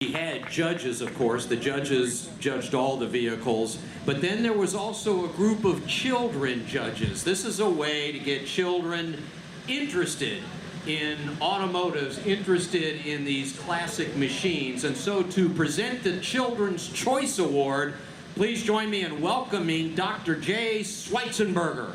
We had judges, of course. The judges judged all the vehicles, but then there was also a group of children judges. This is a way to get children interested in automotives, interested in these classic machines. And so to present the Children's Choice Award, please join me in welcoming Dr. Jay Schweitzenberger.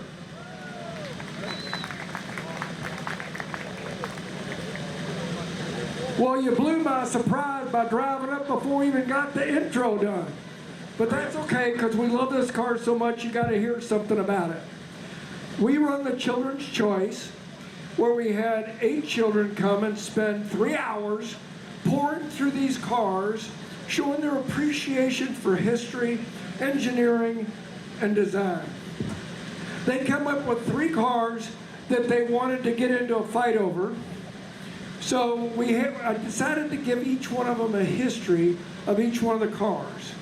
Well, you blew my surprise by driving up before we even got the intro done. But that's okay, because we love this car so much, you got to hear something about it. We run the Children's Choice, where we had 8 children come and spend 3 hours pouring through these cars, showing their appreciation for history, engineering, and design. They come up with 3 cars that they wanted to get into a fight over. So I decided to give each one of them a history of each one of the cars.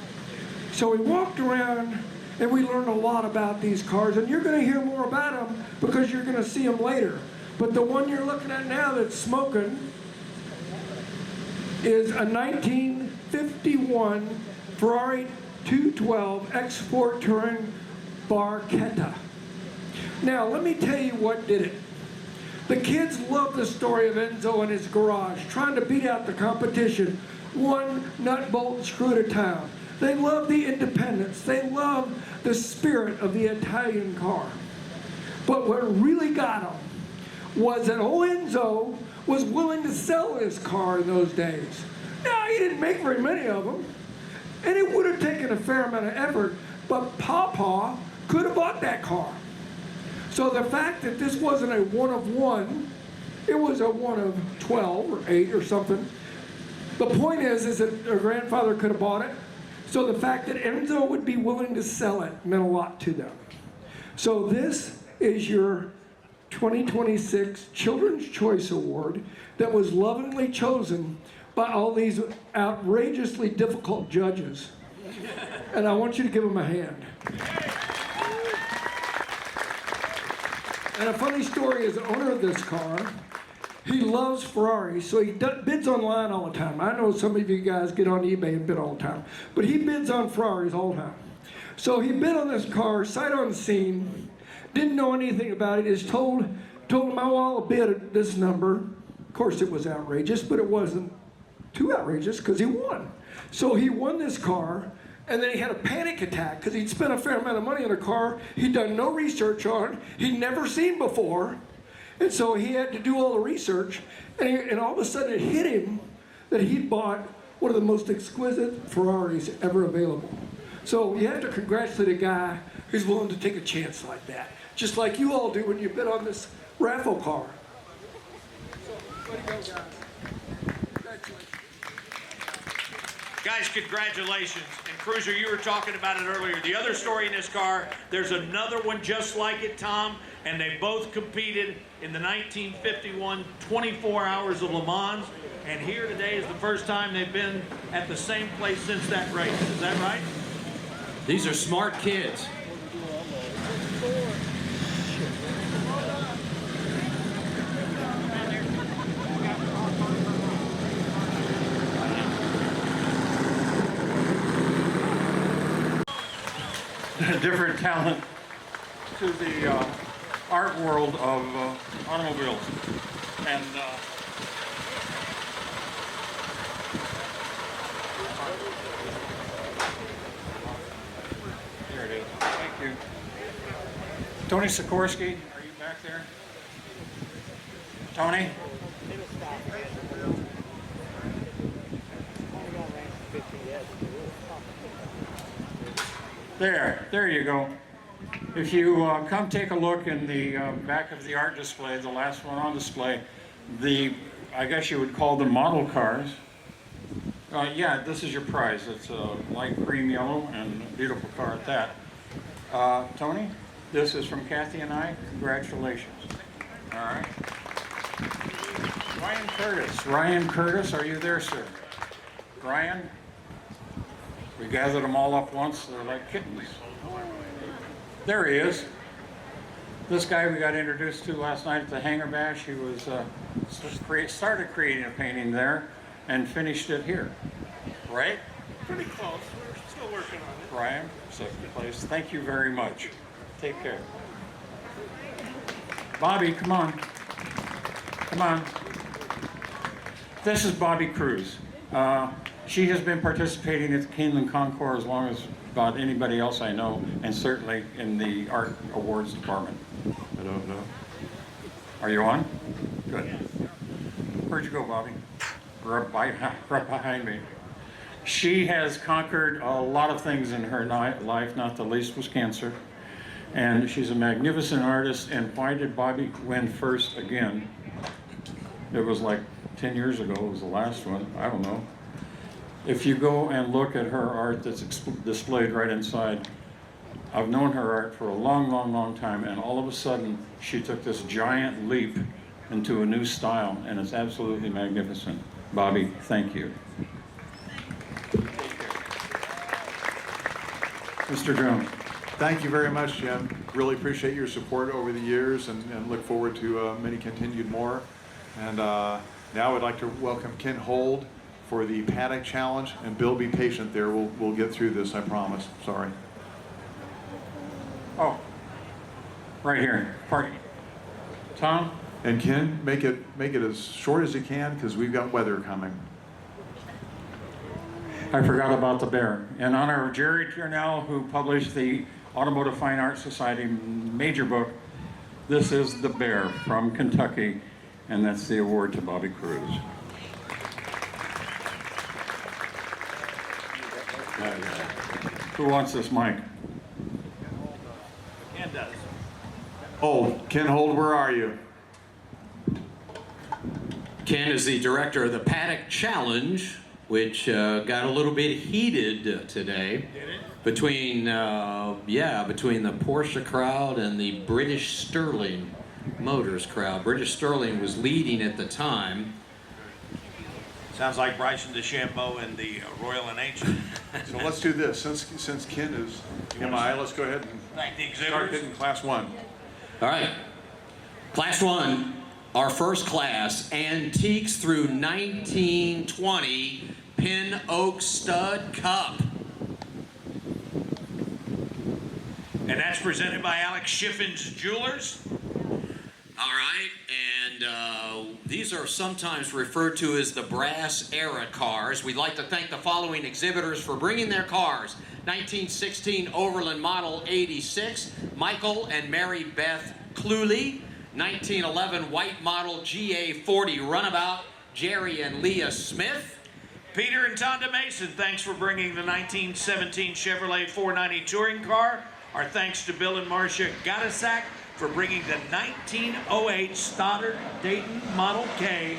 So we walked around and we learned a lot about these cars, and you're going to hear more about them because you're going to see them later. But the one you're looking at now that's smoking is a 1951 Ferrari 212 Export Touring Barchetta. Now let me tell you what did it. The kids love the story of Enzo in his garage, trying to beat out the competition, one nut, bolt, and screw at a time. They love the independence. They love the spirit of the Italian car. But what really got them was that old Enzo was willing to sell his car in those days. Now, he didn't make very many of them, and it would have taken a fair amount of effort, but Papa could have bought that car. So the fact that this wasn't a one of one, it was a one of 12 or 8 or something. The point is that their grandfather could have bought it. So the fact that Enzo would be willing to sell it meant a lot to them. So this is your 2026 Children's Choice Award that was lovingly chosen by all these outrageously difficult judges. And I want you to give them a hand. And a funny story is the owner of this car, he loves Ferraris, so he bids online all the time. I know some of you guys get on eBay and bid all the time, but he bids on Ferraris all the time. So he bid on this car, sight unseen, didn't know anything about it, just told him, I'll bid at this number. Of course it was outrageous, but it wasn't too outrageous because he won. So he won this car, and then he had a panic attack because he'd spent a fair amount of money on a car he'd done no research on, he'd never seen before. And so he had to do all the research, and all of a sudden it hit him that he'd bought one of the most exquisite Ferraris ever available. So you have to congratulate a guy who's willing to take a chance like that, just like you all do when you bid on this raffle car. So, way to go, guys. Congratulations. Guys, congratulations. And Cruiser, you were talking about it earlier. The other story in this car, there's another one just like it, Tom, and they both competed in the 1951 24 Hours of Le Mans. And here today is the first time they've been at the same place since that race. Is that right? These are smart kids. Different talent to the art world of automobiles. And there it is. Thank you. Tony Sikorsky, are you back there? Tony? There you go. If you come take a look in the back of the art display, the last one on display, I guess you would call them model cars. Yeah, this is your prize. It's a light cream yellow and a beautiful car at that. Tony, this is from Kathy and I. Congratulations. All right. Ryan Curtis. Ryan Curtis, are you there, sir? Ryan? We gathered them all up once. They're like kittens. There he is. This guy we got introduced to last night at the Hangar Bash. He was started creating a painting there and finished it here. right? Pretty close. We're still working on it. Brian, second place. Thank you very much. Take care. Bobby, come on. Come on. This is Bobby Cruz. She has been participating at the Keeneland Concours as long as about anybody else I know, and certainly in the art awards department. I don't know. Are you on? Good. Where'd you go, Bobby? Right behind me. She has conquered a lot of things in her life, not the least was cancer. And she's a magnificent artist. And why did Bobby win first again? It was like 10 years ago, it was the last one. I don't know. If you go and look at her art that's displayed right inside, I've known her art for a long, long, long time, and all of a sudden she took this giant leap into a new style, and it's absolutely magnificent. Bobby, thank you. Mr. Jones. Thank you very much, Jim. Really appreciate your support over the years and look forward to many continued more. And now I'd like to welcome Ken Hold for the paddock challenge. And Bill, be patient there. We'll get through this, I promise. Sorry. Oh, right here. Party. Tom? And Ken, make it as short as you can because we've got weather coming. I forgot about the bear. In honor of Jerry Tiernell, who published the Automotive Fine Art Society major book, this is the bear from Kentucky, and that's the award to Bobby Cruz. Who wants this mic? Ken does. Oh, Ken Hold, where are you? Ken is the director of the Paddock Challenge, which got a little bit heated today between the Porsche crowd and the British Sterling Motors crowd. British Sterling was leading at the time. Sounds like Bryson DeChambeau and the Royal and Ancient. So let's do this. Since Ken is MI, let's go ahead and Thank the start exhibitors. hitting class one. All right, class one, our first class, antiques through 1920 Pin Oak Stud Cup. And that's presented by Alex Schiffin's Jewelers. All right, and these are sometimes referred to as the brass era cars. We'd like to thank the following exhibitors for bringing their cars. 1916 Overland Model 86, Michael and Mary Beth Cluley. 1911 White Model GA40 Runabout, Jerry and Leah Smith. Peter and Tonda Mason, thanks for bringing the 1917 Chevrolet 490 touring car. Our thanks to Bill and Marcia Gottasack for bringing the 1908 Stoddard Dayton Model K.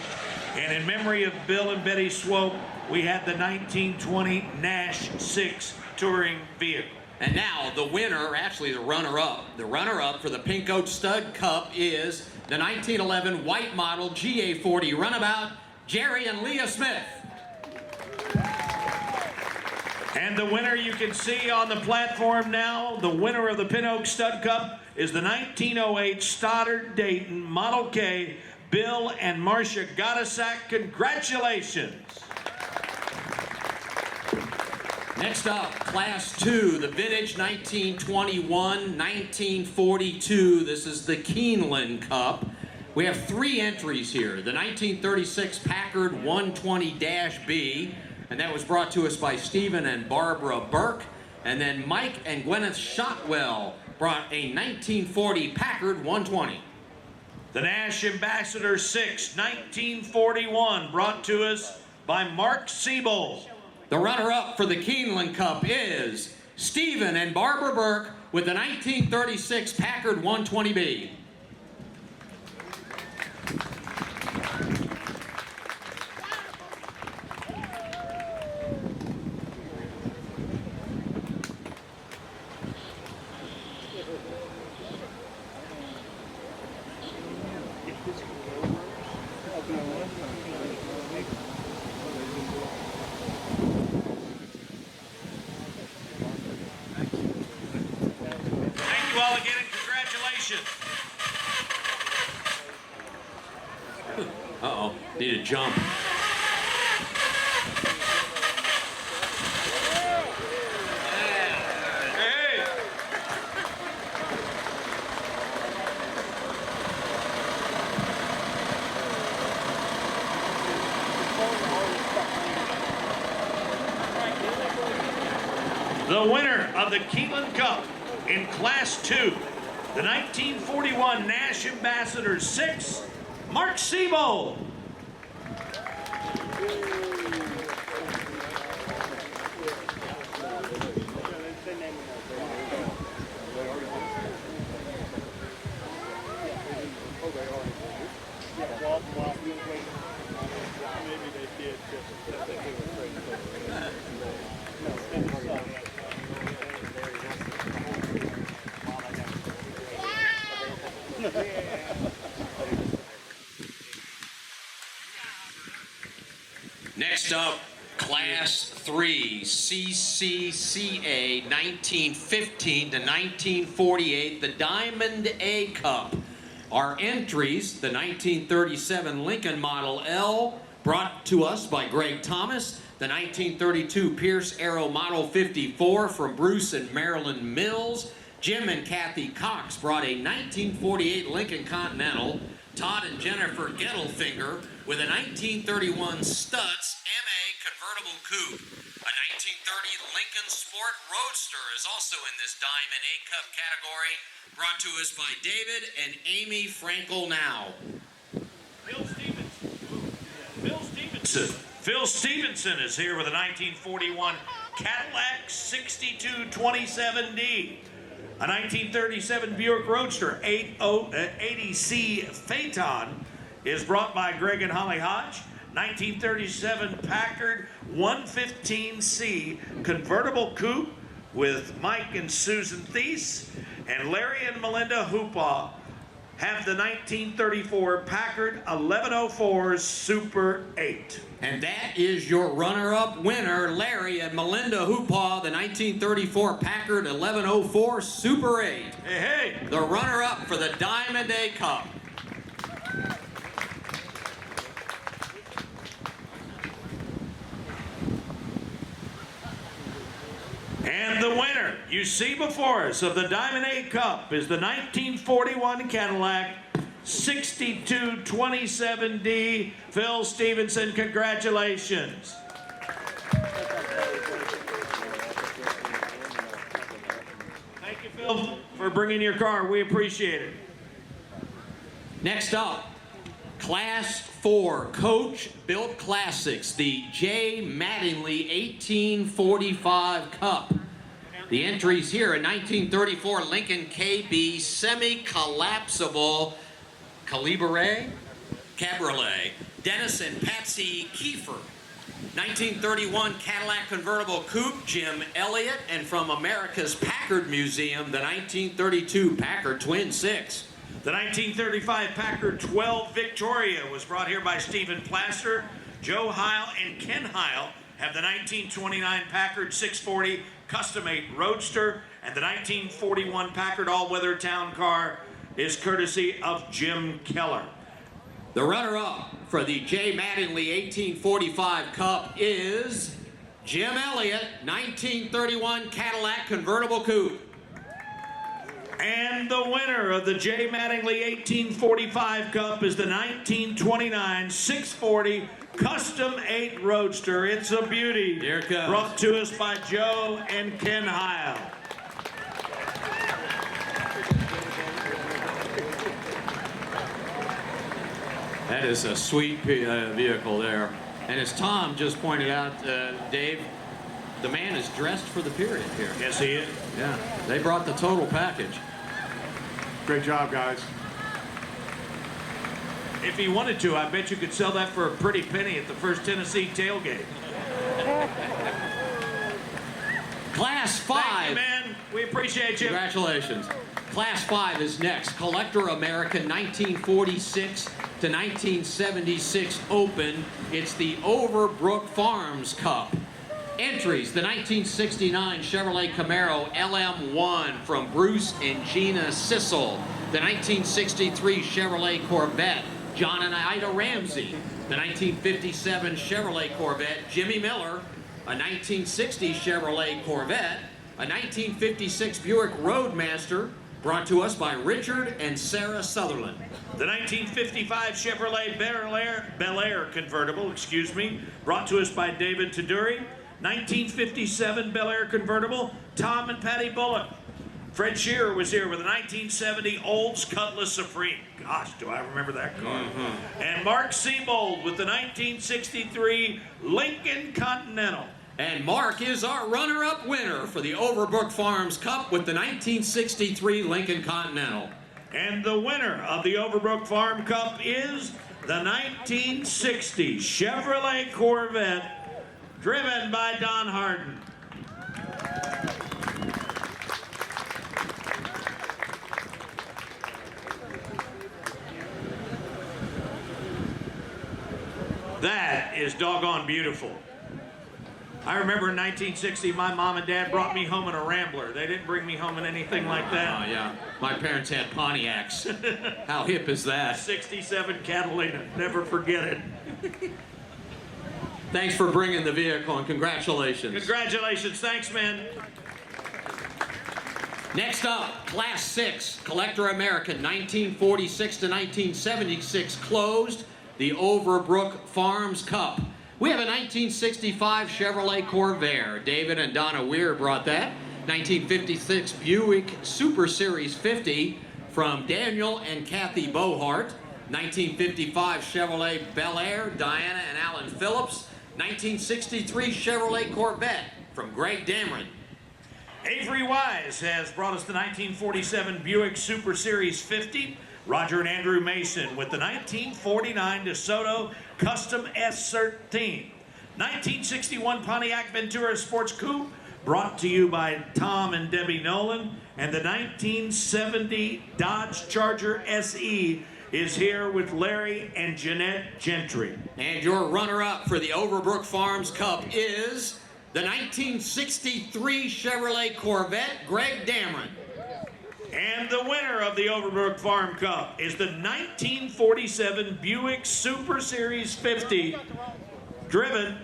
And in memory of Bill and Betty Swope, we had the 1920 Nash 6 touring vehicle. And now the winner, actually the runner-up. The runner-up for the Pink Oak Stud Cup is the 1911 White Model GA40 Runabout, Jerry and Leah Smith. And the winner you can see on the platform now, the winner of the Pin Oak Stud Cup is the 1908 Stoddard Dayton Model K, Bill and Marcia Gottasack. Congratulations. Next up, Class 2, the vintage 1921-1942. This is the Keeneland Cup. We have 3 entries here. The 1936 Packard 120-B, and that was brought to us by Stephen and Barbara Burke. And then Mike and Gwyneth Shotwell brought a 1940 Packard 120. The Nash Ambassador 6, 1941, brought to us by Mark Siebel. The runner-up for the Keeneland Cup is Stephen and Barbara Burke with the 1936 Packard 120B. Thank you all again and congratulations. Uh-oh, need a jump. The winner of the Keeneland Cup in Class 2, the 1941 Nash Ambassador 6, Mark Siebold. Next up, Class 3, CCCA 1915 to 1948, the Diamond A Cup. Our entries, the 1937 Lincoln Model L, brought to us by Greg Thomas, the 1932 Pierce Arrow Model 54 from Bruce and Marilyn Mills. Jim and Kathy Cox brought a 1948 Lincoln Continental. Todd and Jennifer Gettelfinger with a 1931 Stutz MA convertible coupe. A 1930 Lincoln Sport Roadster is also in this Diamond A Cup category, brought to us by David and Amy Frankel now. Phil Stevenson is here with a 1941 Cadillac 6227D. A 1937 Buick Roadster 80C Phaeton is brought by Greg and Holly Hodge. 1937 Packard 115C convertible coupe with Mike and Susan Thies. And Larry and Melinda Hoopaw have the 1934 Packard 1104 Super 8. And that is your runner-up winner, Larry and Melinda Hoopaw, the 1934 Packard 1104 Super 8. Hey, hey. The runner-up for the Diamond A Cup. And the winner you see before us of the Diamond A Cup is the 1941 Cadillac 6227D. Phil Stevenson, congratulations. Thank you, Phil, for bringing your car. We appreciate it. Next up, Class 4 Coach Built Classics, the J. Mattingly 1845 Cup. The entries here, a 1934 Lincoln KB semi-collapsible Cabriolet, Dennis and Patsy Kiefer. 1931 Cadillac convertible coupe, Jim Elliott, and from America's Packard Museum, the 1932 Packard Twin 6. The 1935 Packard 12 Victoria was brought here by Stephen Plaster. Joe Heil and Ken Heil have the 1929 Packard 640 Custom 8 Roadster, and the 1941 Packard all-weather town car is courtesy of Jim Keller. The runner-up for the J. Mattingly 1845 Cup is Jim Elliott, 1931 Cadillac convertible coupe. And the winner of the J. Mattingly 1845 Cup is the 1929 640 Custom 8 Roadster. It's a beauty. Here it comes. Brought to us by Joe and Ken Heil. That is a sweet vehicle there. And as Tom just pointed out, Dave, the man is dressed for the period here. Yes, he is. Yeah, they brought the total package. Great job, guys. If he wanted to, I bet you could sell that for a pretty penny at the First Tennessee tailgate. Class 5. Thank you, man. We appreciate you. Congratulations. Class 5 is next. Collector American 1946 to 1976 Open. It's the Overbrook Farms Cup. Entries, the 1969 Chevrolet Camaro LM1 from Bruce and Gina Sissel. The 1963 Chevrolet Corvette, John and Ida Ramsey. The 1957 Chevrolet Corvette, Jimmy Miller. A 1960 Chevrolet Corvette. A 1956 Buick Roadmaster, brought to us by Richard and Sarah Sutherland. The 1955 Chevrolet Bel Air convertible, brought to us by David Taduri. 1957 Bel Air convertible, Tom and Patty Bullock. Fred Shearer was here with a 1970 Olds Cutlass Supreme. Gosh, do I remember that car. And Mark Seabold with the 1963 Lincoln Continental. And Mark is our runner-up winner for the Overbrook Farms Cup with the 1963 Lincoln Continental. And the winner of the Overbrook Farm Cup is the 1960 Chevrolet Corvette, driven by Don Harden. That is doggone beautiful. I remember in 1960, my mom and dad brought me home in a Rambler. They didn't bring me home in anything like that. Oh, yeah. My parents had Pontiacs. How hip is that? 67 Catalina. Never forget it. Thanks for bringing the vehicle, and congratulations. Congratulations. Thanks, man. Next up, Class 6, Collector American, 1946 to 1976, closed the Overbrook Farms Cup. We have a 1965 Chevrolet Corvair. David and Donna Weir brought that. 1956 Buick Super Series 50 from Daniel and Kathy Bohart. 1955 Chevrolet Bel Air, Diana and Alan Phillips. 1963 Chevrolet Corvette from Greg Dameron. Avery Wise has brought us the 1947 Buick Super Series 50. Roger and Andrew Mason with the 1949 DeSoto Custom S13. 1961 Pontiac Ventura Sports Coupe, brought to you by Tom and Debbie Nolan. And the 1970 Dodge Charger SE is here with Larry and Jeanette Gentry. And your runner-up for the Overbrook Farms Cup is the 1963 Chevrolet Corvette, Greg Dameron. And the winner of the Overbrook Farm Cup is the 1947 Buick Super Series 50, driven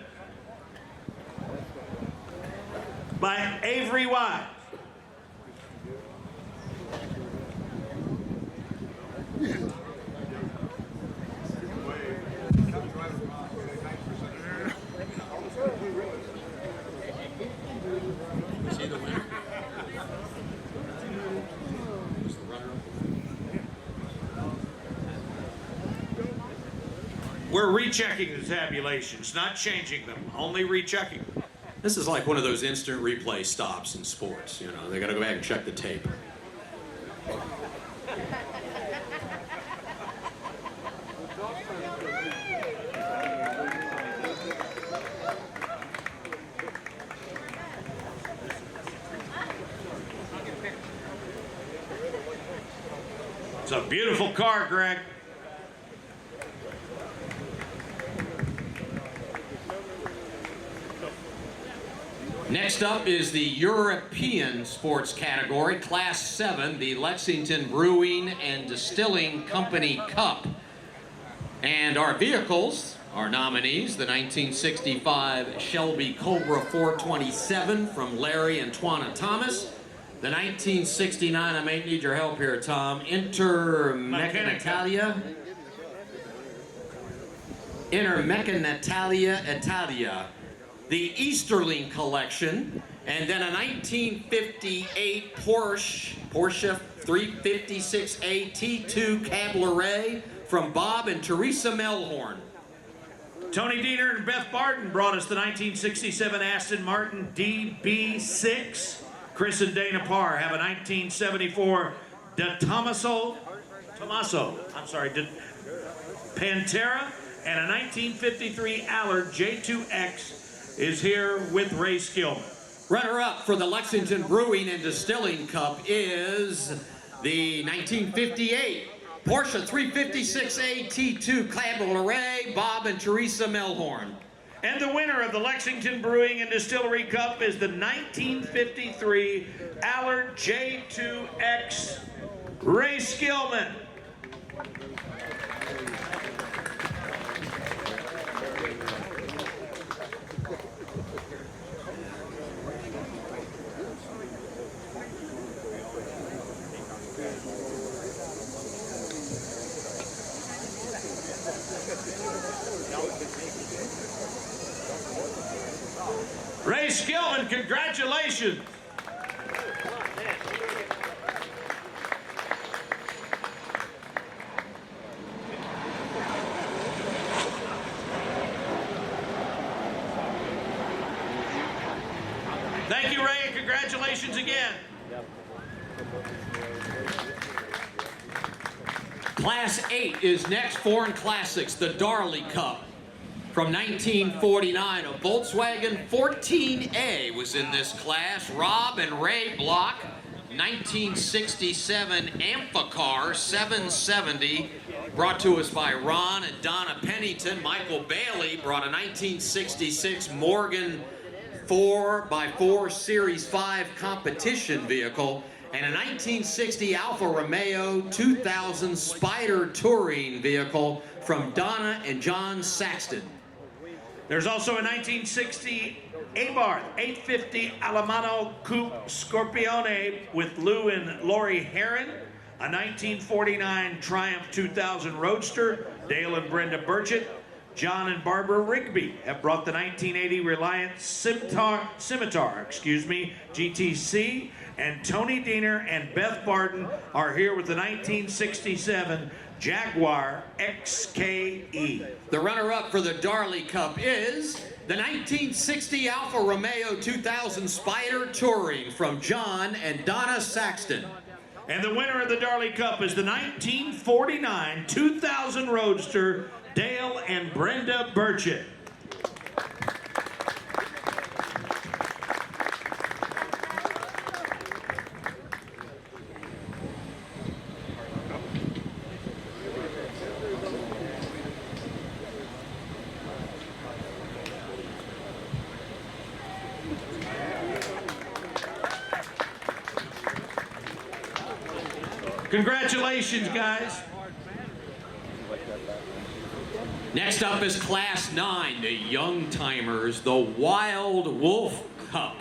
by Avery Wise. We're rechecking the tabulations, not changing them, only rechecking. This is like one of those instant replay stops in sports, you know. They gotta go back and check the tape. It's a beautiful car, Greg. Next up is the European sports category, Class 7, the Lexington Brewing and Distilling Company Cup. And our vehicles, our nominees, the 1965 Shelby Cobra 427 from Larry and Twana Thomas, the 1969, I may need your help here, Tom, Intermeccanitalia Italia, the Easterling Collection, and then a 1958 Porsche 356A T2 Cabriolet from Bob and Teresa Melhorn. Tony Dieter and Beth Barton brought us the 1967 Aston Martin DB6. Chris and Dana Parr have a 1974 Tommaso Pantera, and a 1953 Allard J2X is here with Ray Skillman. Runner-up for the Lexington Brewing and Distilling Cup is the 1958 Porsche 356A T2 Cabriolet, Bob and Teresa Melhorn. And the winner of the Lexington Brewing and Distillery Cup is the 1953 Allard J2X, Ray Skillman. Ray Skillman, congratulations. Thank you, Ray, and congratulations again. Class 8 is next. Foreign Classics, the Darley Cup. From 1949, a Volkswagen 14A was in this class. Rob and Ray Block. 1967 Amphicar 770, brought to us by Ron and Donna Pennington. Michael Bailey brought a 1966 Morgan 4x4 Series 5 competition vehicle, and a 1960 Alfa Romeo 2000 Spider touring vehicle from Donna and John Saxton. There's also a 1960 Abarth 850 Alamano Coupe Scorpione with Lou and Lori Herron, a 1949 Triumph 2000 Roadster, Dale and Brenda Burchett. John and Barbara Rigby have brought the 1980 Reliant Scimitar, GTC, and Tony Diener and Beth Barton are here with the 1967 Jaguar XKE. The runner-up for the Darley Cup is the 1960 Alfa Romeo 2000 Spider Touring from John and Donna Saxton. And the winner of the Darley Cup is the 1949 2000 Roadster, Dale and Brenda Burchett. Congratulations, guys. Next up is Class 9, the Youngtimers, the Wild Wolf Cup.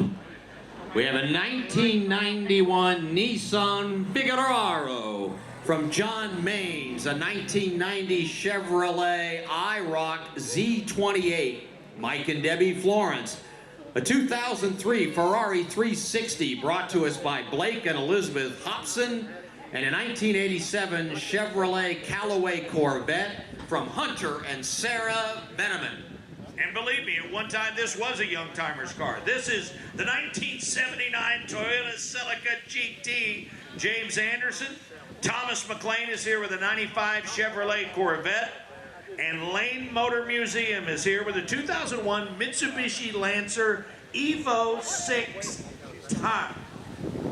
We have a 1991 Nissan Figaro from John Maines, a 1990 Chevrolet IROC Z28, Mike and Debbie Florence, a 2003 Ferrari 360 brought to us by Blake and Elizabeth Hobson, and a 1987 Chevrolet Callaway Corvette from Hunter and Sarah Beneman. And believe me, at one time this was a Youngtimers car. This is the 1979 Toyota Celica GT. James Anderson. Thomas McLean is here with a 95 Chevrolet Corvette. And Lane Motor Museum is here with a 2001 Mitsubishi Lancer Evo 6 Top.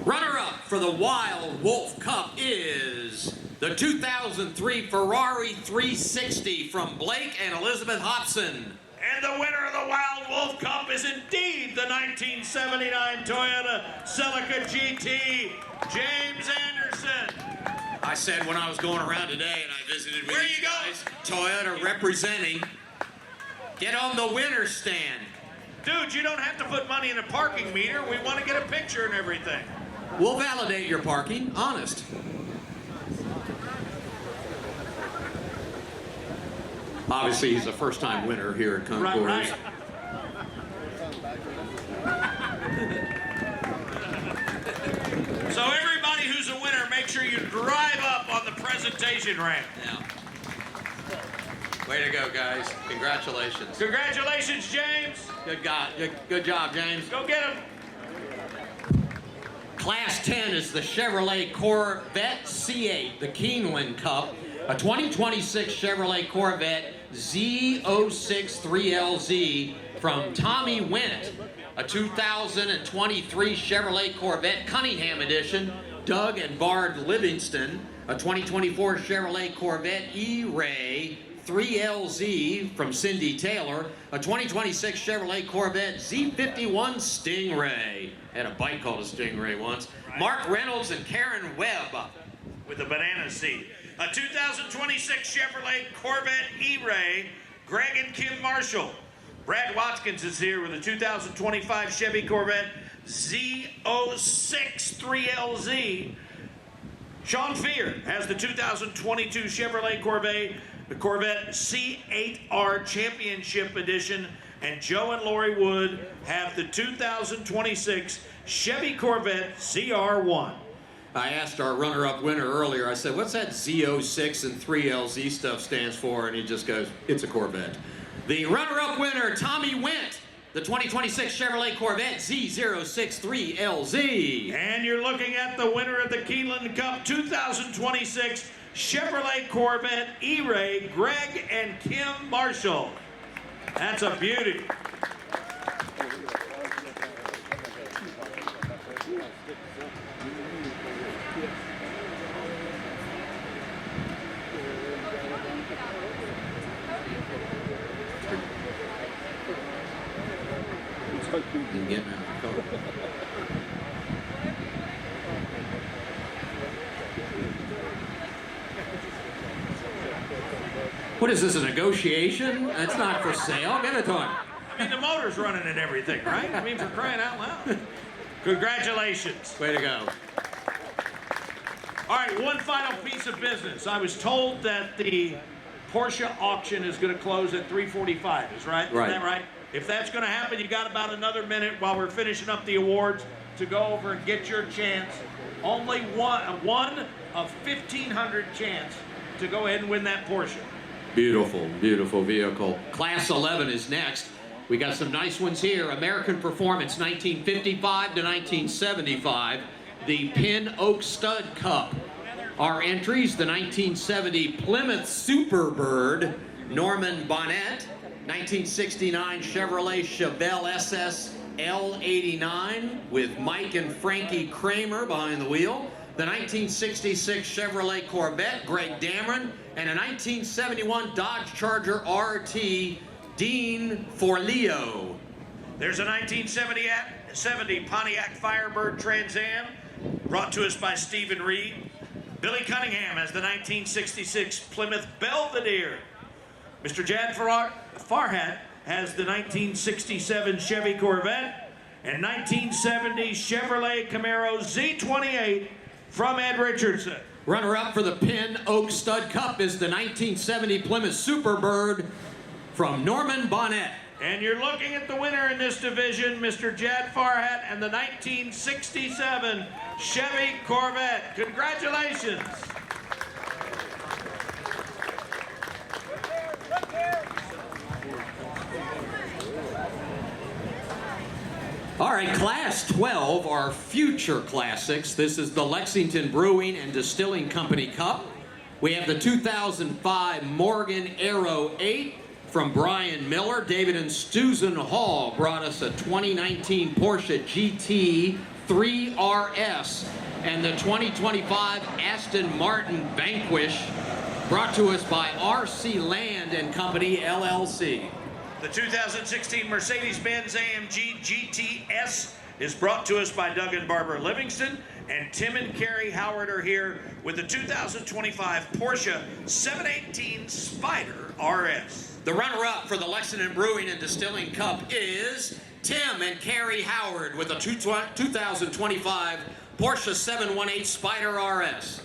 Runner-up for the Wild Wolf Cup is the 2003 Ferrari 360 from Blake and Elizabeth Hobson. And the winner of the Wild Wolf Cup is indeed the 1979 Toyota Celica GT, James Anderson. I said when I was going around today and I visited with Where you you go? guys, Toyota representing, get on the winner's stand. Dude, you don't have to put money in a parking meter. We want to get a picture and everything. We'll validate your parking, honest. Obviously, he's a first-time winner here at Concours. Right. So everybody who's a winner, make sure you drive up on the presentation ramp. Yeah. Way to go, guys. Congratulations. Congratulations, James. Good job, James. Go get him. Class 10 is the Chevrolet Corvette C8, the Keeneland Cup, a 2026 Chevrolet Corvette Z06 3LZ from Tommy Winnett, a 2023 Chevrolet Corvette Cunningham Edition, Doug and Bard Livingston, a 2024 Chevrolet Corvette E-Ray 3LZ from Cindy Taylor, a 2026 Chevrolet Corvette Z51 Stingray. Had a bike called a Stingray once. Right. Mark Reynolds and Karen Webb. With a banana seat. A 2026 Chevrolet Corvette E-Ray, Greg and Kim Marshall. Brad Watkins is here with a 2025 Chevy Corvette Z06 3LZ. Sean Fear has the 2022 Chevrolet Corvette, the Corvette C8R Championship Edition, And Joe and Lori Wood have the 2026 Chevy Corvette ZR1. I asked our runner-up winner earlier, I said, what's that Z06 and 3LZ stuff stands for? And he just goes, it's a Corvette. The runner-up winner, Tommy Went, the 2026 Chevrolet Corvette Z063LZ. And you're looking at the winner of the Keeneland Cup 2026 Chevrolet Corvette E-Ray, Greg and Kim Marshall. That's a beauty. What is this, a negotiation? That's not for sale. Get it to him. I mean, the motor's running and everything, right? I mean, for crying out loud. Congratulations. Way to go. All right, one final piece of business. I was told that the Porsche auction is going to close at 3:45. Is right? Right. Is that right? If that's going to happen, you got about another minute while we're finishing up the awards to go over and get your chance. Only one of 1,500 chance to go ahead and win that Porsche. Beautiful, beautiful vehicle. Class 11 is next. We got some nice ones here. American Performance 1955 to 1975. The Pin Oak Stud Cup. Our entries, the 1970 Plymouth Superbird, Norman Bonnet. 1969 Chevrolet Chevelle SS L89 with Mike and Frankie Kramer behind the wheel. The 1966 Chevrolet Corvette, Greg Dameron, and a 1971 Dodge Charger RT, Dean Forleo. There's a 1970 Pontiac Firebird Trans Am, brought to us by Stephen Reed. Billy Cunningham has the 1966 Plymouth Belvedere. Mr. Jad Farhat has the 1967 Chevy Corvette and 1970 Chevrolet Camaro Z28 from Ed Richardson. Runner-up for the Pin Oak Stud Cup is the 1970 Plymouth Superbird from Norman Bonnet. And you're looking at the winner in this division, Mr. Jad Farhat, and the 1967 Chevy Corvette. Congratulations. All right, Class 12 are future classics. This is the Lexington Brewing and Distilling Company Cup. We have the 2005 Morgan Aero 8 from Brian Miller. David and Susan Hall brought us a 2019 Porsche GT 3 RS and the 2025 Aston Martin Vanquish brought to us by RC Land and Company, LLC. The 2016 Mercedes-Benz AMG GTS is brought to us by Doug and Barbara Livingston, and Tim and Carrie Howard are here with the 2025 Porsche 718 Spider RS. The runner-up for the Lexington Brewing and Distilling Cup is Tim and Carrie Howard with a 2025 Porsche 718 Spider RS.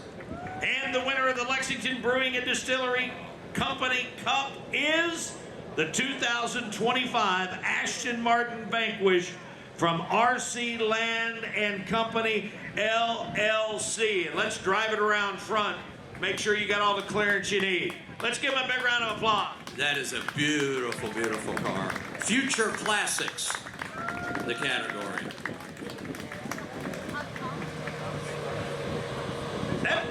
And the winner of the Lexington Brewing and Distillery Company Cup is the 2025 Aston Martin Vanquish from RC Land and Company, LLC. And let's drive it around front. Make sure you got all the clearance you need. Let's give them a big round of applause. That is a beautiful, beautiful car. Future Classics, the category. Yep.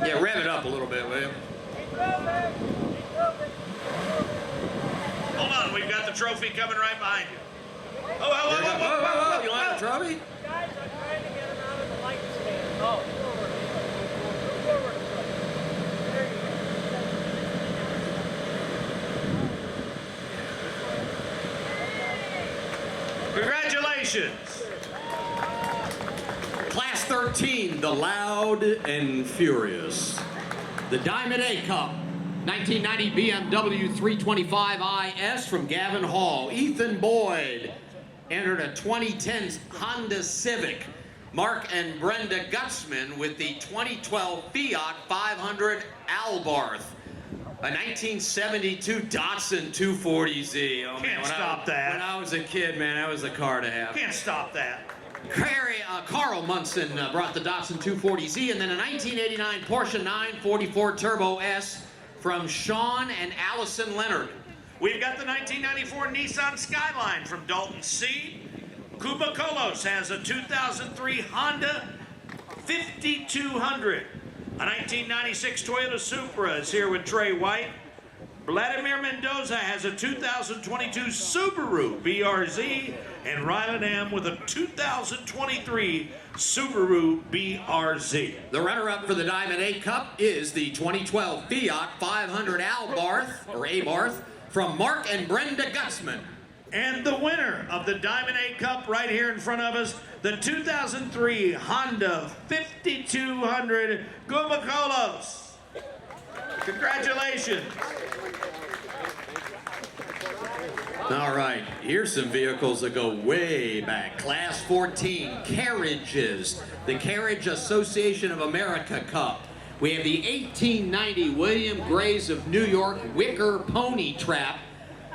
Yeah, rev it up a little bit, will you? Hold on, we've got the trophy coming right behind you. Oh, Whoa, you want the trophy? Guys are trying to get him out of the light stand. Oh, forward. There you go. Congratulations. Class 13, the Loud and Furious. The Diamond A Cup. 1990 BMW 325 IS from Gavin Hall. Ethan Boyd entered a 2010 Honda Civic. Mark and Brenda Gutzman with the 2012 Fiat 500 Albarth. A 1972 Datsun 240Z. Oh, man, Can't stop that. When I was a kid, man, that was the car to have. Can't stop that. Carl Munson brought the Datsun 240Z, and then a 1989 Porsche 944 Turbo S from Sean and Allison Leonard. We've got the 1994 Nissan Skyline from Dalton C. Cuba Colos has a 2003 Honda 5200. A 1996 Toyota Supra is here with Trey White. Vladimir Mendoza has a 2022 Subaru BRZ, and Ryland M with a 2023 Subaru BRZ. The runner-up for the Diamond A Cup is the 2012 Fiat 500 Abarth from Mark and Brenda Gutzman. And the winner of the Diamond A Cup right here in front of us, the 2003 Honda 5200 Gumacolos. Congratulations. All right, here's some vehicles that go way back. Class 14, Carriages, the Carriage Association of America Cup. We have the 1890 William Grays of New York Wicker Pony Trap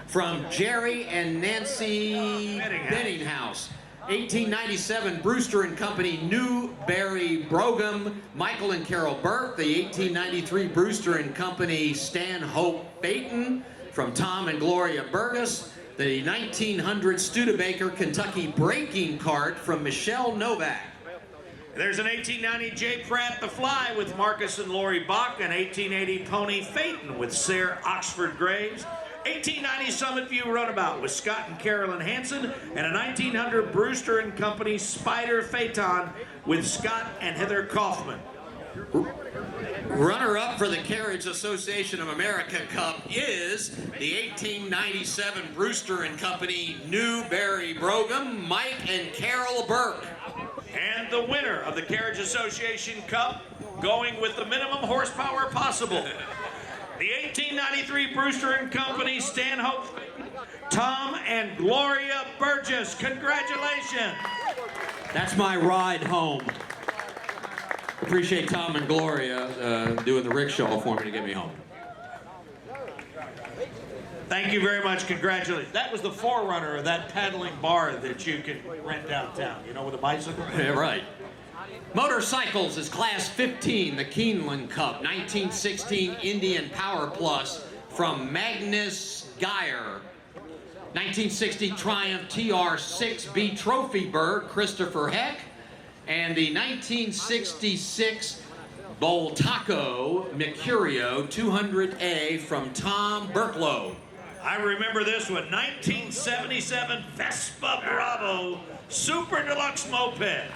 from Jerry and Nancy Benninghouse. 1897 Brewster and Company Newberry Brougham, Michael and Carol Burke. The 1893 Brewster and Company Stanhope Phaeton from Tom and Gloria Burgess. The 1900 Studebaker Kentucky Breaking Cart from Michelle Novak. There's an 1890 J. Pratt the Fly with Marcus and Lori Bach, an 1880 Pony Phaeton with Sarah Oxford Graves, 1890 Summit View Runabout with Scott and Carolyn Hansen, and a 1900 Brewster and Company Spider Phaeton with Scott and Heather Kaufman. Runner-up for the Carriage Association of America Cup is the 1897 Brewster and Company Newberry Brougham, Mike and Carol Burke. And the winner of the Carriage Association Cup, going with the minimum horsepower possible, the 1893 Brewster and Company Stanhope, Tom and Gloria Burgess. Congratulations. That's my ride home. Appreciate Tom and Gloria doing the rickshaw for me to get me home. Thank you very much. Congratulations. That was the forerunner of that paddling bar that you can rent downtown, you know, with a bicycle. Yeah, right. Motorcycles is Class 15, the Keeneland Cup, 1916 Indian Power Plus from Magnus Geyer. 1960 Triumph TR6B Trophy Bird, Christopher Heck. And the 1966 Boltaco Mercurio 200A from Tom Burklow. I remember this one, 1977 Vespa Bravo Super Deluxe Moped.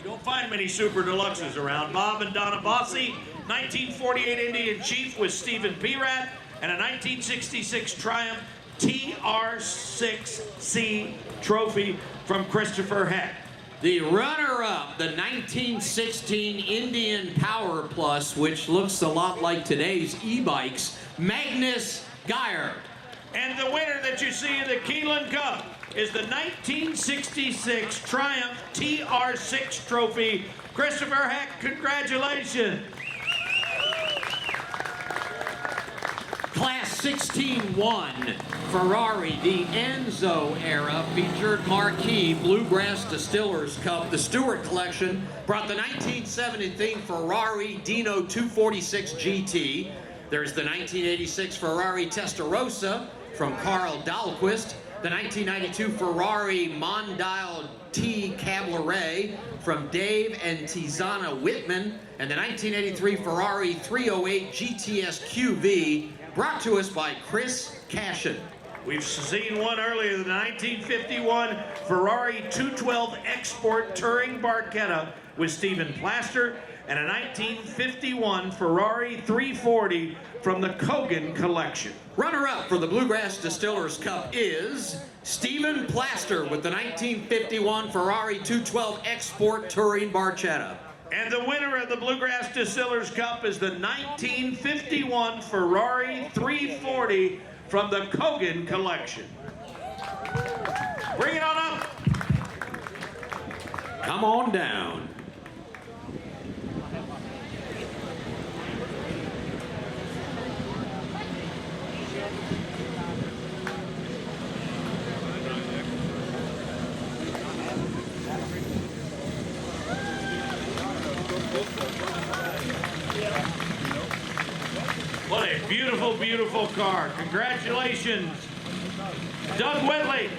You don't find many Super Deluxes around. Bob and Donna Bossi, 1948 Indian Chief with Stephen Pirat, and a 1966 Triumph TR6C Trophy from Christopher Heck. The runner-up, the 1916 Indian Power Plus, which looks a lot like today's e-bikes, Magnus Geyer. And the winner that you see in the Keeneland Cup is the 1966 Triumph TR6 Trophy, Christopher Heck. Congratulations. Class 16-1 Ferrari, the Enzo era, featured marquee Bluegrass Distillers Cup. The Stewart Collection brought the 1970 Ferrari Dino 246 GT. There's the 1986 Ferrari Testarossa from Carl Dahlquist. The 1992 Ferrari Mondial T Cabriolet from Dave and Tizana Whitman. And the 1983 Ferrari 308 GTS QV, brought to us by Chris Cashin. We've seen one earlier, the 1951 Ferrari 212 Export Touring Barchetta with Stephen Plaster, and a 1951 Ferrari 340 from the Kogan Collection. Runner-up for the Bluegrass Distillers Cup is Stephen Plaster with the 1951 Ferrari 212 Export Touring Barchetta. And the winner of the Bluegrass Distillers Cup is the 1951 Ferrari 340 from the Kogan Collection. Bring it on up. Come on down. beautiful car. Congratulations, Doug Whitley.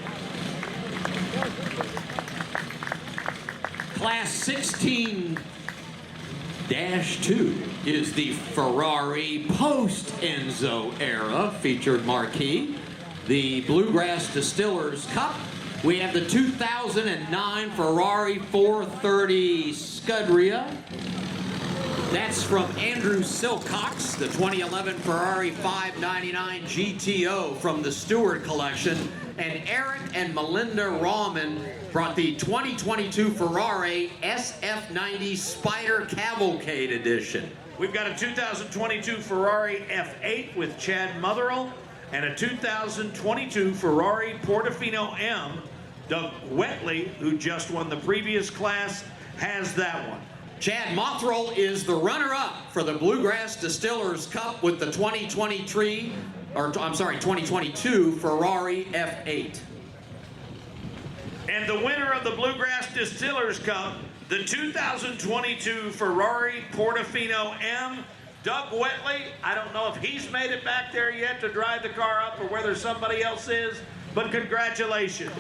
Class 16-2 is the Ferrari post-Enzo era featured marquee. The Bluegrass Distillers Cup. We have the 2009 Ferrari 430 Scuderia. That's from Andrew Silcox, the 2011 Ferrari 599 GTO from the Stewart collection. And Eric and Melinda Rahman brought the 2022 Ferrari SF90 Spider Cavalcade Edition. We've got a 2022 Ferrari F8 with Chad Motherell and a 2022 Ferrari Portofino M. Doug Whitley, who just won the previous class, has that one. Chad Motherell is the runner-up for the Bluegrass Distillers Cup with the 2022 Ferrari F8. And the winner of the Bluegrass Distillers Cup, the 2022 Ferrari Portofino M, Doug Whitley. I don't know if he's made it back there yet to drive the car up or whether somebody else is, but congratulations.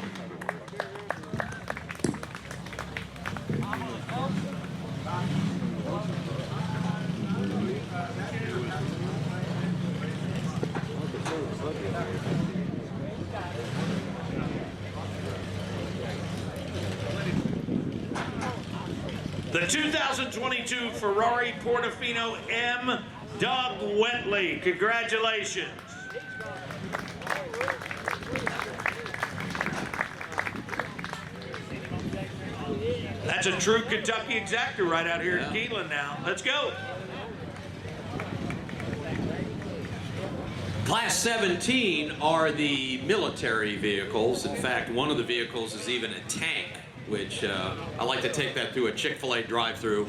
The 2022 Ferrari Portofino M, Doug Whitley. Congratulations. That's a true Kentucky exactor right out here in Keeneland now. Let's go. Class 17 are the military vehicles. In fact, one of the vehicles is even a tank, which I like to take that through a Chick-fil-A drive-through.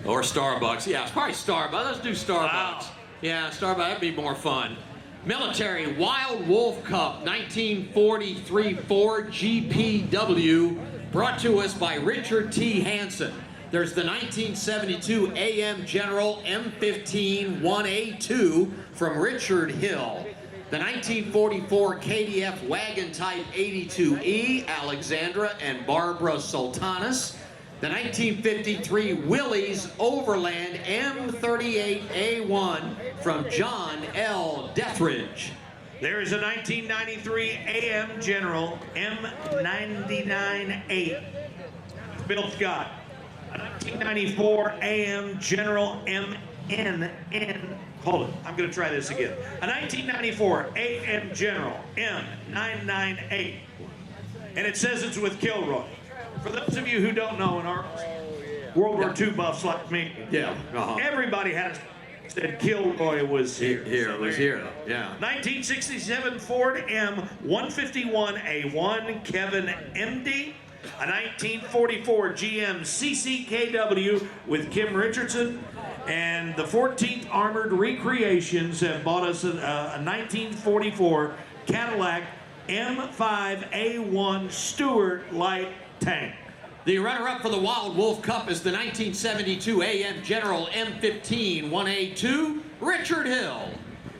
Or Starbucks. Yeah, it's probably Starbucks. Let's do Starbucks. Wow. Yeah, Starbucks, that'd be more fun. Military Wild Wolf Cup 1943 Ford GPW, brought to us by Richard T. Hansen. There's the 1972 AM General M15 1A2 from Richard Hill. The 1944 KDF Wagon Type 82E, Alexandra and Barbara Sultanas. The 1953 Willys Overland M38A1 from John L. Dethridge. There is a 1993 AM General M99A, Bill Scott. A 1994 AM General MNN, hold it, I'm going to try this again. A 1994 AM General M998, and it says it's with Kilroy. For those of you who don't know, in our World War II buffs like me, everybody had said Kilroy was here. It was here, yeah. 1967 Ford M151A1 Kevin MD. A 1944 GM CCKW with Kim Richardson. And the 14th Armored Recreations have bought us a 1944 Cadillac M5A1 Stewart Light Tank. The runner-up for the Wild Wolf Cup is the 1972 AM General M15 1A2, Richard Hill.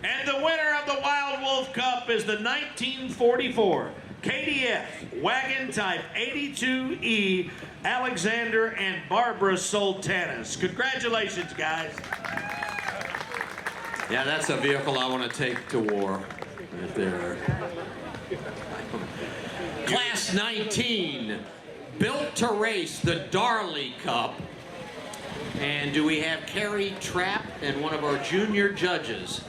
And the winner of the Wild Wolf Cup is the 1944 KDF Wagon Type 82E, Alexander and Barbara Sultanas. Congratulations, guys. Yeah, that's a vehicle I want to take to war right there. Class 19, built to race the Darley Cup. And do we have Carrie Trapp and one of our junior judges?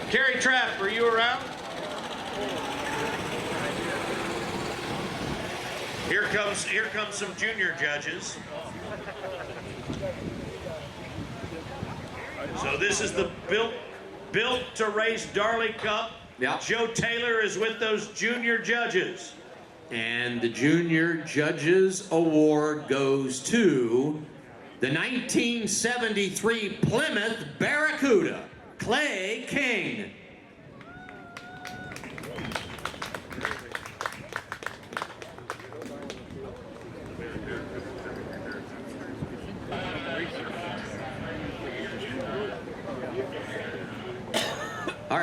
Carrie Trapp, are you around? Here comes some junior judges. So this is the built to race Darley Cup. Yeah. Joe Taylor is with those junior judges. And the Junior Judges Award goes to the 1973 Plymouth Barracuda, Clay King.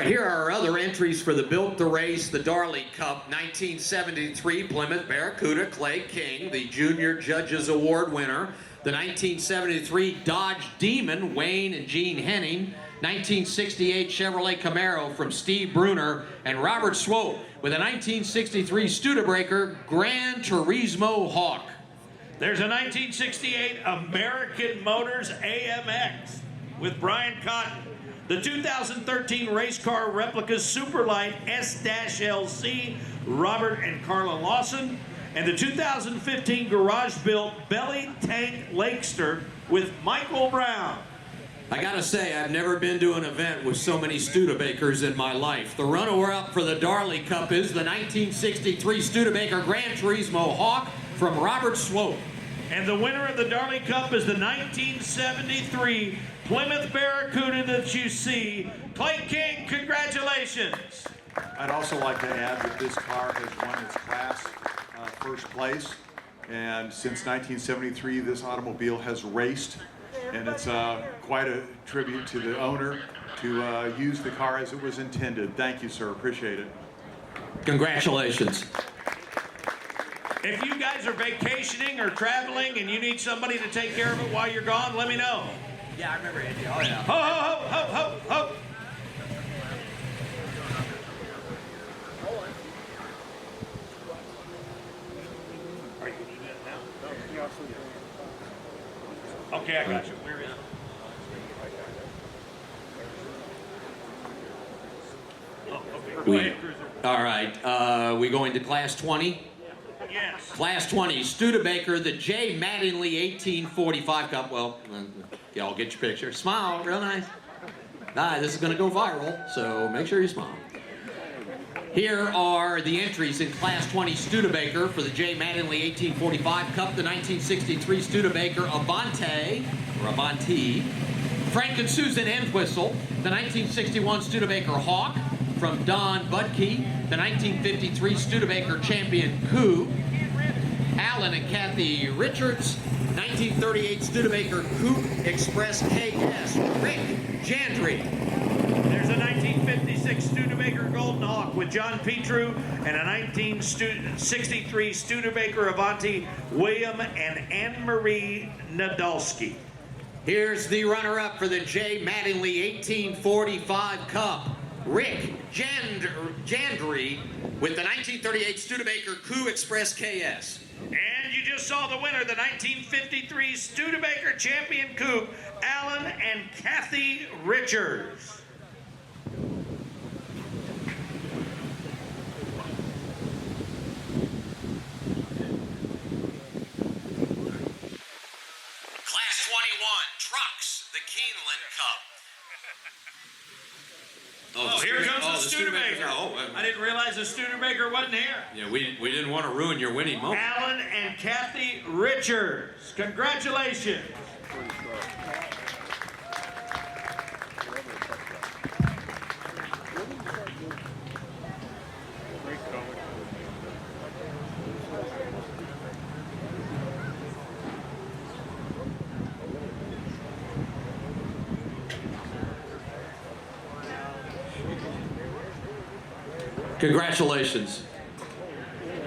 right, here are our other entries for the Built the Race, the Darley Cup, 1973 Plymouth Barracuda Clay King, the Junior Judges Award winner. The 1973 Dodge Demon, Wayne and Gene Henning. 1968 Chevrolet Camaro from Steve Bruner and Robert Swope, with a 1963 Studebaker Gran Turismo Hawk. There's a 1968 American Motors AMX with Brian Cotton. The 2013 race car replica Superlight S-LC, Robert and Carla Lawson. And the 2015 garage-built Belly Tank Lakester with Michael Brown. I gotta say, I've never been to an event with so many Studebakers in my life. The runner-up for the Darley Cup is the 1963 Studebaker Gran Turismo Hawk from Robert Swope. And the winner of the Darley Cup is the 1973 Plymouth Barracuda that you see. Clay King, congratulations. I'd also like to add that this car has won its class first place, and since 1973 this automobile has raced, and it's quite a tribute to the owner to use the car as it was intended. Thank you, sir. Appreciate it. Congratulations. If you guys are vacationing or traveling and you need somebody to take care of it while you're gone, let me know. Yeah, I remember Andy. Oh, yeah. Ho, ho, ho, ho, ho, ho. Are you doing that now? Okay, I got you. Where is it? Oh, okay. Go ahead, Cruiser. All right, we going to Class 20? Yes. Class 20, Studebaker, the J. Mattingly 1845 Cup. Well, y'all get your picture. Smile, real nice. This is going to go viral, so make sure you smile. Here are the entries in Class 20 Studebaker for the J. Mattingly 1845 Cup, the 1963 Studebaker Avante, or Avanti, Frank and Susan Entwistle, the 1961 Studebaker Hawk from Don Budke, the 1953 Studebaker Champion Coupe, Alan and Kathy Richards, 1938 Studebaker Coupe Express KS, Rick Jandry. There's a 1956 Studebaker Golden Hawk with John Petru and a 1963 Studebaker Avanti, William and Anne-Marie Nadolski. Here's the runner-up for the J. Mattingly 1845 Cup, Rick Jandry, with the 1938 Studebaker Coupe Express KS. And you just saw the winner, the 1953 Studebaker Champion Coupe, Alan and Kathy Richards. Class 21, Trucks, the Keeneland Cup. Oh, here comes the Studebaker. Oh, I didn't realize the Studebaker wasn't here. yeah, we didn't want to ruin your winning moment. Alan and Kathy Richards. Congratulations. Congratulations.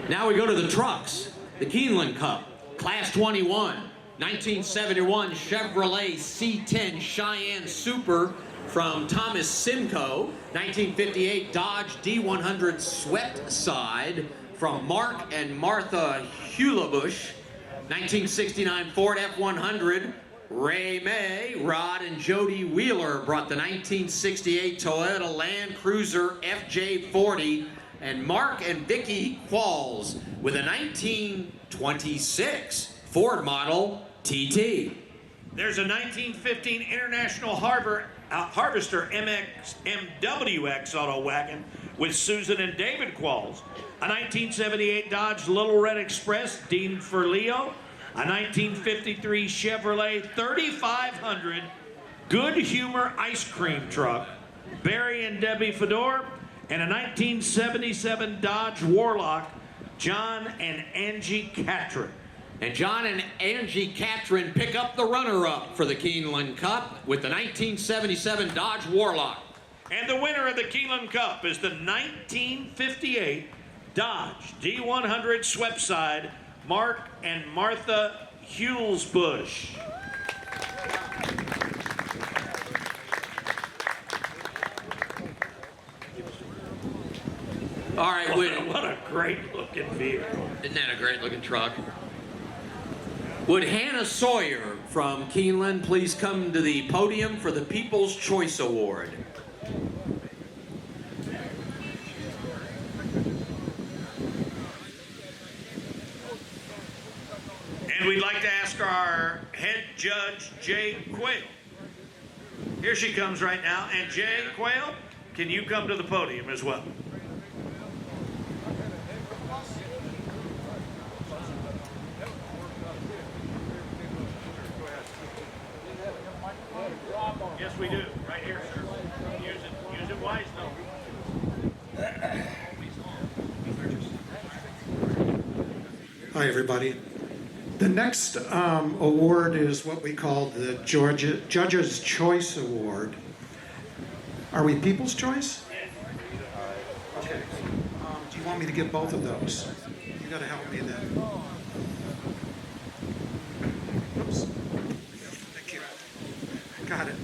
Now we go to the trucks. The Keeneland Cup, Class 21, 1971 Chevrolet C10 Cheyenne Super from Thomas Simcoe, 1958 Dodge D100 Swept Side from Mark and Martha Hulabush, 1969 Ford F100 Ray May, Rod and Jody Wheeler brought the 1968 Toyota Land Cruiser FJ40, and Mark and Vicki Qualls with a 1926 Ford model TT. There's a 1915 International Harvester MWX auto wagon with Susan and David Qualls, a 1978 Dodge Little Red Express Dean Ferleo, a 1953 Chevrolet 3500 Good Humor ice cream truck, Barry and Debbie Fedor, and a 1977 Dodge Warlock, John and Angie Catron. And John and Angie Catron pick up the runner-up for the Keeneland Cup with the 1977 Dodge Warlock. And the winner of the Keeneland Cup is the 1958 Dodge D100 swept side, Mark and Martha Hulsbush. All right, What a great looking vehicle. isn't that a great looking truck? Would Hannah Sawyer from Keeneland please come to the podium for the People's Choice Award? And we'd like to ask our head judge, Jay Quayle. Here she comes right now. And Jay Quayle, can you come to the podium as well? Yes, we do. Right here, sir. Use it wisely. Hi, everybody. The next award is what we call the Judge's Choice Award. Are we People's Choice? Okay. Do you want me to give both of those? You got to help me then. Oops. Thank you. Got it.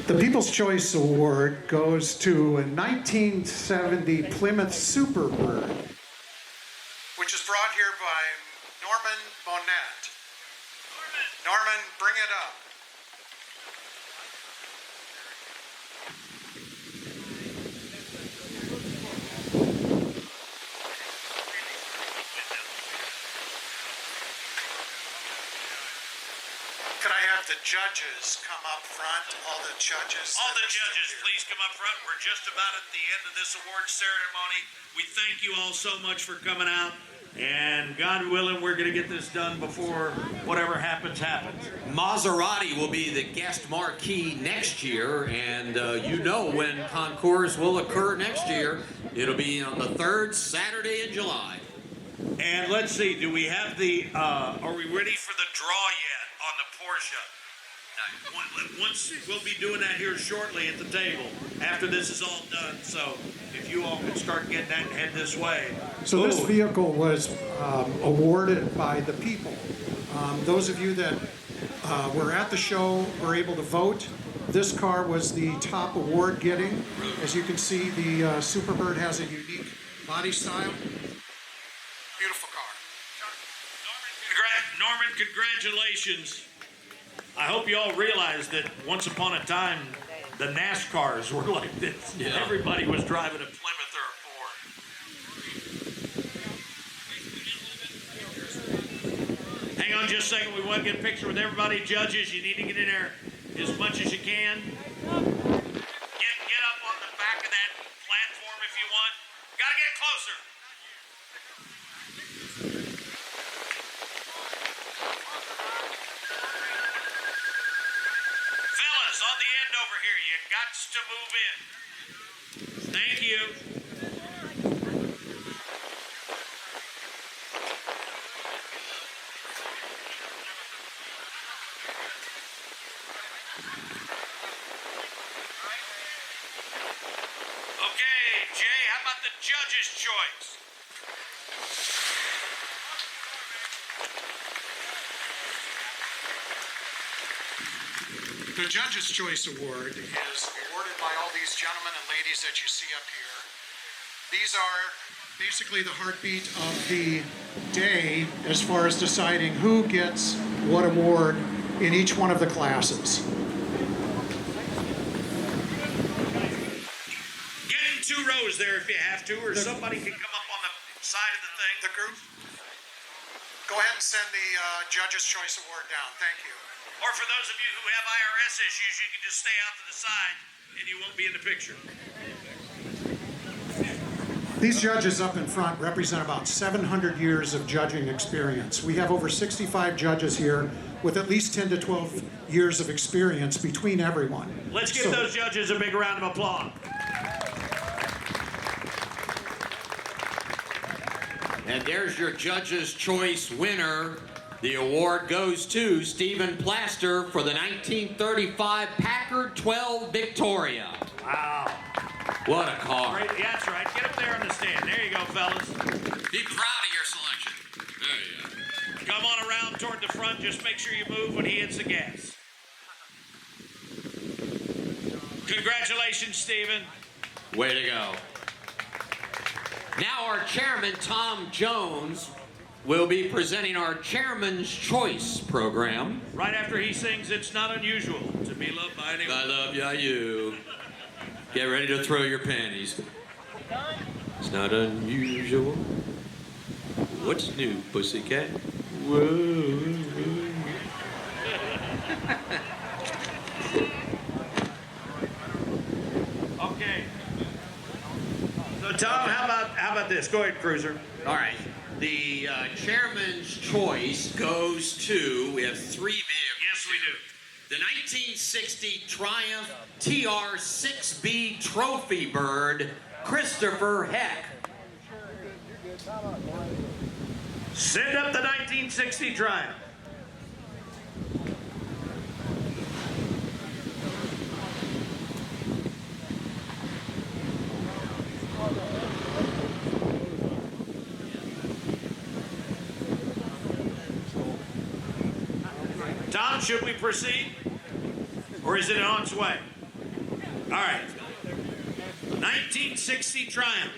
The People's Choice Award goes to a 1970 Plymouth Superbird, which is brought here by Norman Bonnet. Norman, bring it up. Could I have the judges come up front? All the judges. All the judges, please come up front. We're just about at the end of this award ceremony. We thank you all so much for coming out. And God willing, we're going to get this done before whatever happens, happens. Maserati will be the guest marquee next year, and you know when concours will occur next year. It'll be on the third Saturday in July. And let's see, do we have the, are we ready for the draw yet on the Porsche? Once we'll be doing that here shortly at the table after this is all done. So if you all can start getting that and head this way. So this vehicle was awarded by the people. Those of you that were at the show were able to vote. This car was the top award getting. As you can see, the Superbird has a unique body style. Beautiful car. Norman, congratulations. I hope you all realize that once upon a time, the NASCARs were like this. Yeah. Everybody was driving a Plymouth or a Ford. Hang on just a second. We want to get a picture with everybody. Judges, you need to get in there as much as you can. Get up on the back of that platform if you want. Got to get closer. Fellas, on the end over here, you got to move in. Thank you. Okay, Jay, how about the judge's choice? The Judge's Choice Award is awarded by all these gentlemen and ladies that you see up here. These are basically the heartbeat of the day as far as deciding who gets what award in each one of the classes. Get in two rows there if you have to, or somebody can come up on the side of the thing. The group, go ahead and send the Judge's Choice Award down. Thank you. Or for those of you who have IRS issues, you can just stay out to the side and you won't be in the picture. These judges up in front represent about 700 years of judging experience. We have over 65 judges here with at least 10 to 12 years of experience between everyone. Let's give those judges a big round of applause. And there's your Judge's Choice winner. The award goes to Stephen Plaster for the 1935 Packard 12 Victoria. Wow. What a car. Great. Yeah, that's right. Get up there on the stand. There you go, fellas. Be proud of your selection. There you go. Come on around toward the front. Just make sure you move when he hits the gas. Congratulations, Stephen. Way to go. Now our chairman, Tom Jones, will be presenting our Chairman's Choice program. Right after he sings It's Not Unusual to Be Loved by Anyone. I love ya, you. Get ready to throw your panties. It's not unusual. What's new, pussycat? Whoa. Okay. So Tom, how about this? Go ahead, Cruiser. All right. The Chairman's Choice goes to, we have 3 vehicles. Yes, we do. The 1960 Triumph TR6B Trophy Bird, Christopher Heck. Send up the 1960 Triumph. Tom, should we proceed? Or is it on its way? All right. 1960 Triumph.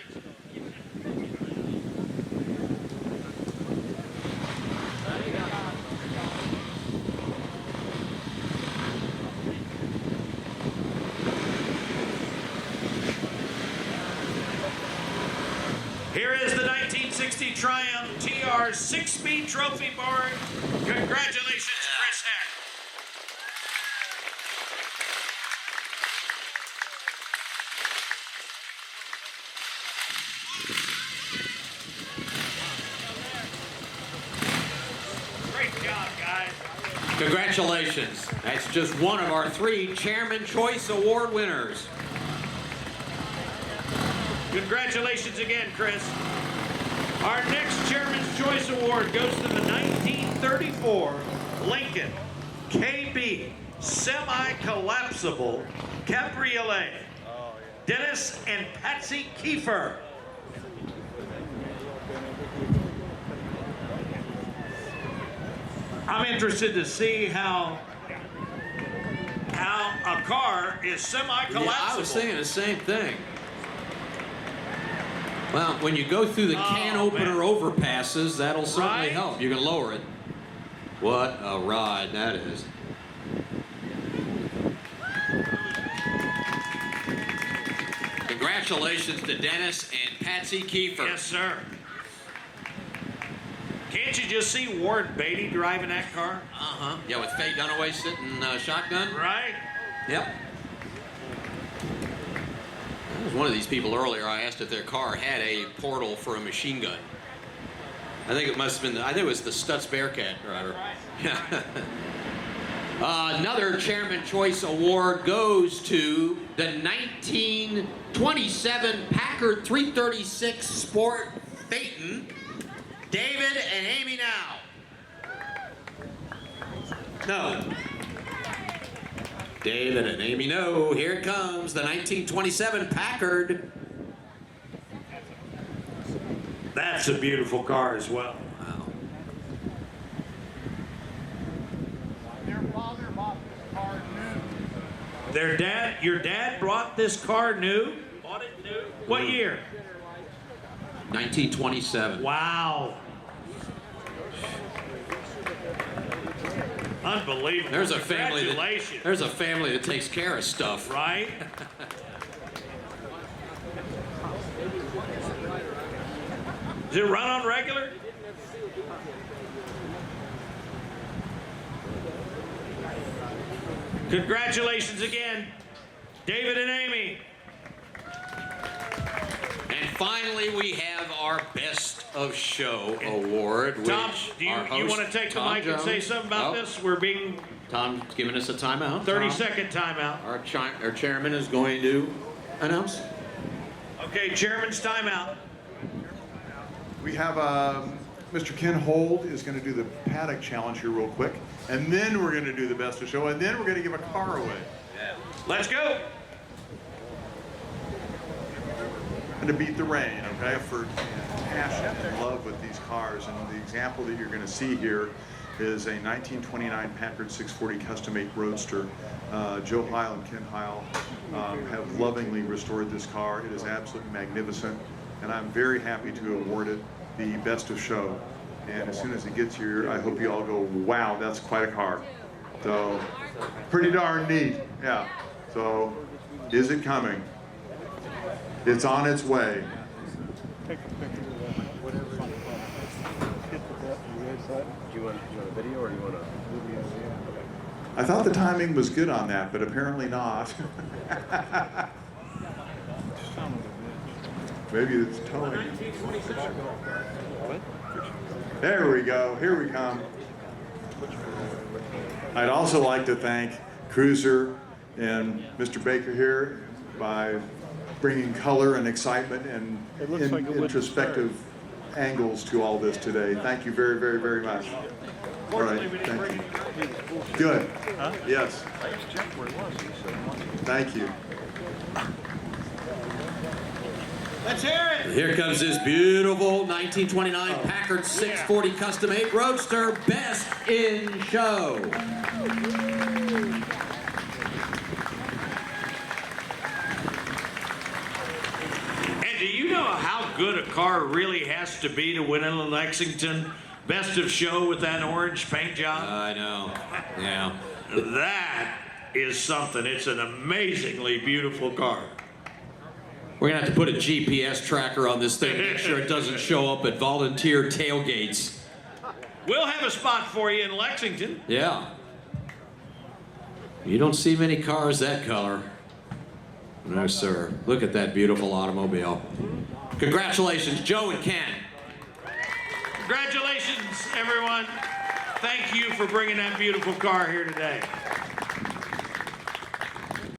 Here is the 1960 Triumph TR6B Trophy Board. Congratulations, Chris Heck. Great job, guys. Congratulations. That's just one of our 3 Chairman Choice Award winners. Congratulations again, Chris. Our next Chairman's Choice Award goes to the 1934 Lincoln KB Semi-Collapsible Cabriolet. Dennis and Patsy Kiefer. I'm interested to see how a car is semi-collapsible. Yeah, I was thinking the same thing. Well, when you go through the can opener overpasses, that'll certainly help. You can lower it. What a ride that is. Congratulations to Dennis and Patsy Kiefer. Yes, sir. Can't you just see Ward Beatty driving that car? Uh-huh. Yeah, with Faye Dunaway sitting shotgun. Right? Yep. There was one of these people earlier. I asked if their car had a portal for a machine gun. I think it must have been, I think it was the Stutz Bearcat driver. Yeah. Another Chairman Choice Award goes to the 1927 Packard 336 Sport Phaeton, David and Amy Now. No. David and Amy No. Here it comes, the 1927 Packard. That's a beautiful car as well. Wow. Their father bought this car new. Your dad brought this car new? Bought it new? What year? 1927. Wow. Unbelievable. There's a family Congratulations. there's a family that takes care of stuff. Right? Does it run on regular? Congratulations again, David and Amy. And finally, we have our Best of Show award. Tom, which do you our host, want to take the Tom mic and say Jones- something about Oh, this? We're being Tom's giving us a timeout. 30-second timeout. Our chairman is going to announce. Okay, chairman's timeout. We have Mr. Ken Hold is going to do the paddock challenge here real quick, and then we're going to do the Best of Show, and then we're going to give a car away. Let's go. And to beat the rain, okay, for passion and love with these cars. And the example that you're going to see here is a 1929 Packard 640 Custom-8 Roadster. Joe Heil and Ken Heil have lovingly restored this car. It is absolutely magnificent, and I'm very happy to award it the Best of Show. And as soon as it gets here, I hope you all go, wow, that's quite a car. So, pretty darn neat, yeah. So, is it coming? It's on its way. Do you want a video or do you want a movie? I thought the timing was good on that, but apparently not. Maybe it's towing. There we go. Here we come. I'd also like to thank Cruiser and Mr. Baker here by bringing color and excitement and introspective angles to all this today. Thank you very, very, very much. All right, thank you. Good. Yes. Thank you. Let's hear it. Here comes this beautiful 1929 Packard 640 Custom-8 Roadster Best in Show. And do you know how good a car really has to be to win in Lexington Best of Show with that orange paint job? I know. Yeah. That is something. It's an amazingly beautiful car. We're gonna have to put a GPS tracker on this thing, make sure it doesn't show up at volunteer tailgates. We'll have a spot for you in Lexington. Yeah. You don't see many cars that color. No, sir. Look at that beautiful automobile. Congratulations, Joe and Ken. Congratulations, everyone. Thank you for bringing that beautiful car here today.